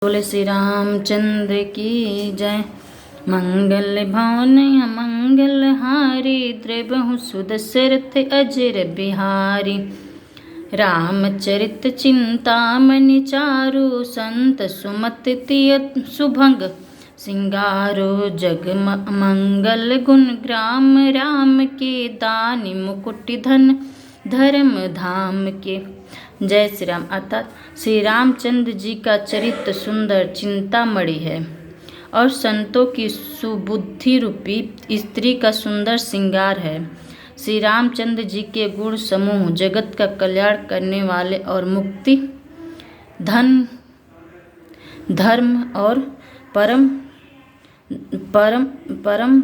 बोले श्री रामचंद्र की जय। मंगल भवन मंगल हारी, द्रवहु सुदशरथ अजर बिहारी। रामचरित चिंतामणि चारु, संत सुमत तिय सुभंग सिंगारो। जग मंगल गुण ग्राम राम के, दानि मुकुट धन धर्म धाम के। जय श्री राम। अर्थात श्री रामचंद्र जी का चरित्र सुंदर चिंतामणि है और संतों की सुबुद्धि रूपी स्त्री का सुंदर श्रृंगार है। श्री रामचंद्र जी के गुण समूह जगत का कल्याण करने वाले और मुक्ति धन धर्म और परम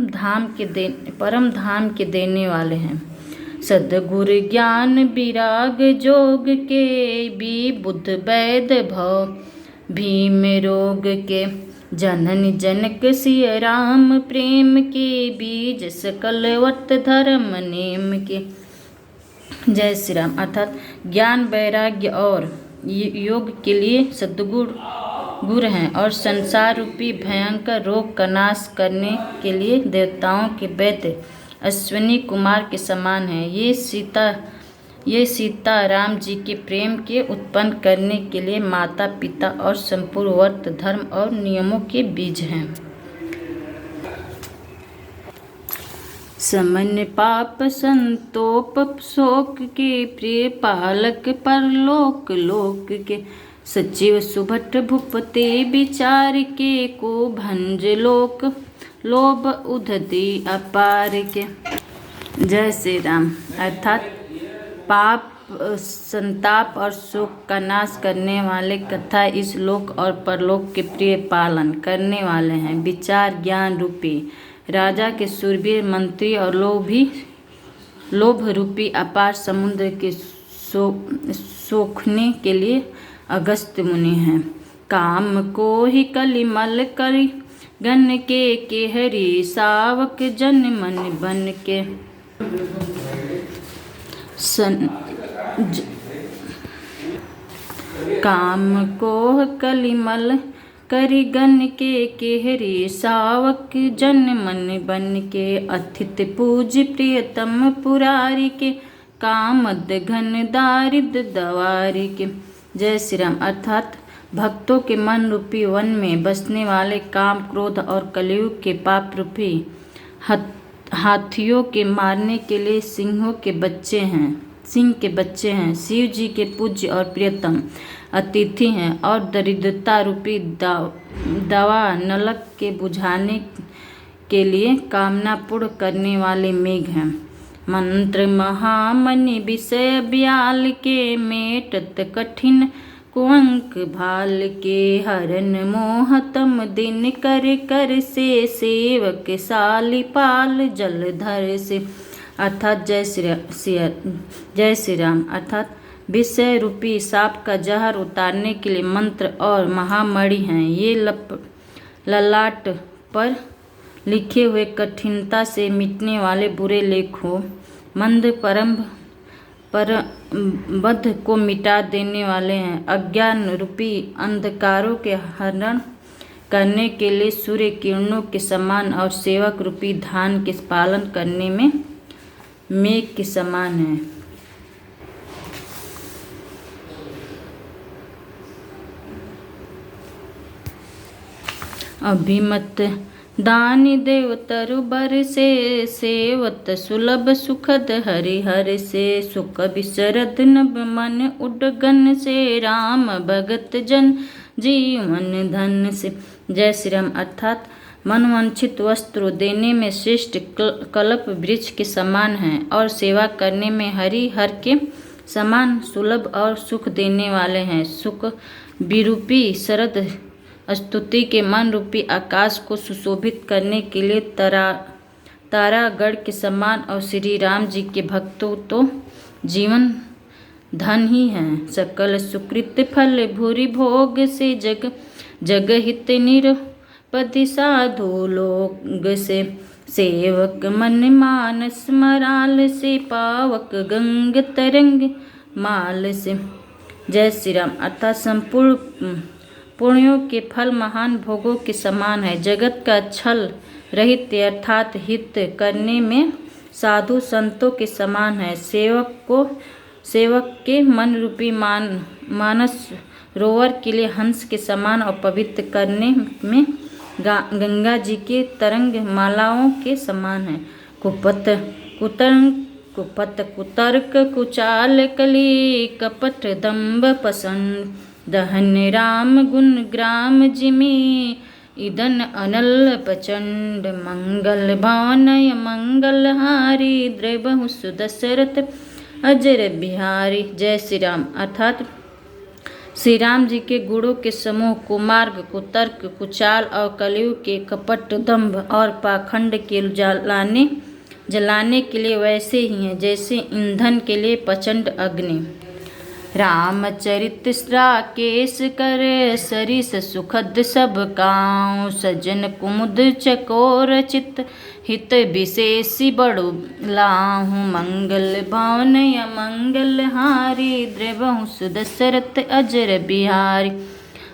धाम के देने वाले हैं। सद्गुरु ज्ञान विराग जोग के, भी बुद्ध वैद भव भीम रोग के। जननी जनक सिय राम प्रेम के, बीज सकल वत धर्म नेम के। जय श्री राम। अर्थात ज्ञान वैराग्य और योग के लिए सद्गुरु हैं और संसार रूपी भयंकर रोग का नाश करने के लिए देवताओं के वैद्य अश्विनी कुमार के समान है। ये सीता राम जी के प्रेम के उत्पन्न करने के लिए माता पिता और संपूर्ण वर्त धर्म और नियमों के बीज हैं। समन पाप संतोप शोक के, प्रिय पालक परलोक लोक के। सचिव सुभट भूपते विचार के, को भंज लोक लोभ उधती अपार के। जय श्री राम। अर्थात पाप संताप और शोक का नाश करने वाले कथा इस लोक और परलोक के प्रिय पालन करने वाले हैं। विचार ज्ञान रूपी राजा के शूरवीर मंत्री और लोभ रूपी अपार समुद्र के सोखने के लिए अगस्त्य मुनि हैं। काम को ही कलिमल करी गण के हरि, सावक जन मन बन के। काम को कलिमल करी गण के हरि, सावक जन मन बन के। अथित पूज प्रियतम पुरारी के, कामद घन दारिद दवारी के। जय श्री राम। अर्थात भक्तों के मन रूपी वन में बसने वाले काम क्रोध और कलयुग के पाप रूपी हाथियों के मारने के लिए सिंह के बच्चे हैं। शिव जी के पूज्य और प्रियतम अतिथि हैं और दरिद्रता रूपी दवा नलक के बुझाने के लिए कामना पूर्ण करने वाले मेघ हैं। मंत्र महामणि विषय ब्याल के, मेटत कठिन कुअंक भाल के। हरन मोहतम दिन कर से, सेवक साली पाल जलधर से। अर्थात जय श्री राम। अर्थात विषय रूपी सांप का जहर उतारने के लिए मंत्र और महामणि हैं। ये ललाट पर लिखे हुए कठिनता से मिटने वाले बुरे लेखों मंद बद्ध को मिटा देने वाले हैं। अज्ञान रूपी अंधकारों के हरण करने के लिए सूर्य किरणों के समान और सेवक रूपी धान के पालन करने में मेघ के समान है। अभिमत दानी देव तरुबर से, सेवत सुलभ सुखद हरिहर से। सुख विशरद नभ मन उडगन से, राम भगत जन जीवन धन से। जय श्री राम। अर्थात मनवांछित वस्त्र देने में श्रेष्ठ कल्प वृक्ष के समान हैं और सेवा करने में हरिहर के समान सुलभ और सुख देने वाले हैं। सुख विरूपी शरद स्तुति के मन रूपी आकाश को सुशोभित करने के लिए तारागढ़ के समान और श्री राम जी के भक्तों तो जीवन धन ही हैं। सकल सुकृत फल भूरि भोग से, जग हित निरपति साधु लोग से। सेवक मन मानस मराल से, पावक गंग तरंग माल से। जय श्री राम। अर्थात संपूर्ण पुण्यों के फल महान भोगों के समान है। जगत का छल रहित अर्थात हित करने में साधु संतों के समान है। सेवक के मन रूपी मानस रोवर के लिए हंस के समान और पवित्र करने में गंगा जी के तरंग मालाओं के समान है। कुतर्क कुचाल कली कपट दम्भ पसंद दहन राम गुण ग्राम जिमी इदन अनल प्रचंड मंगल भावनय मंगल हारी द्रवहु सुदशरथ अजर बिहारी। जय श्री राम। अर्थात श्री राम जी के गुणों के समूह कुमार्ग कुतर्क कुचाल और कलयुग के कपट दंभ और पाखंड के जलाने के लिए वैसे ही हैं जैसे ईंधन के लिए प्रचंड अग्नि। रामचरित राकेश कर सरिस सुखद सब काऊं सजन कुमुद चकोर चित हित विशेषी बड़ु लाहूं मंगल भावन मंगल हारी द्रवहु सुदशरथ अजर बिहारी।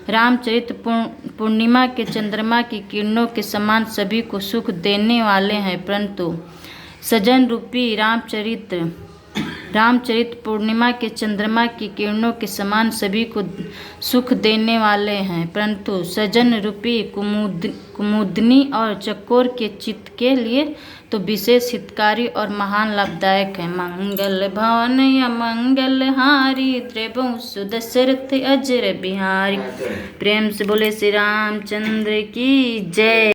रामचरित पूर्णिमा के चंद्रमा की किरणों के समान सभी को सुख देने वाले हैं, परंतु सजन रूपी रामचरित पूर्णिमा के चंद्रमा की किरणों के समान सभी को सुख देने वाले हैं, परंतु सजन रूपी कुमुदनी और चकोर के चित्त के लिए तो विशेष हितकारी और महान लाभदायक है। मंगल भवन या मंगल हारी द्रवहु सुदशरथ अजर बिहारी। प्रेम से बोले श्री रामचंद्र की जय।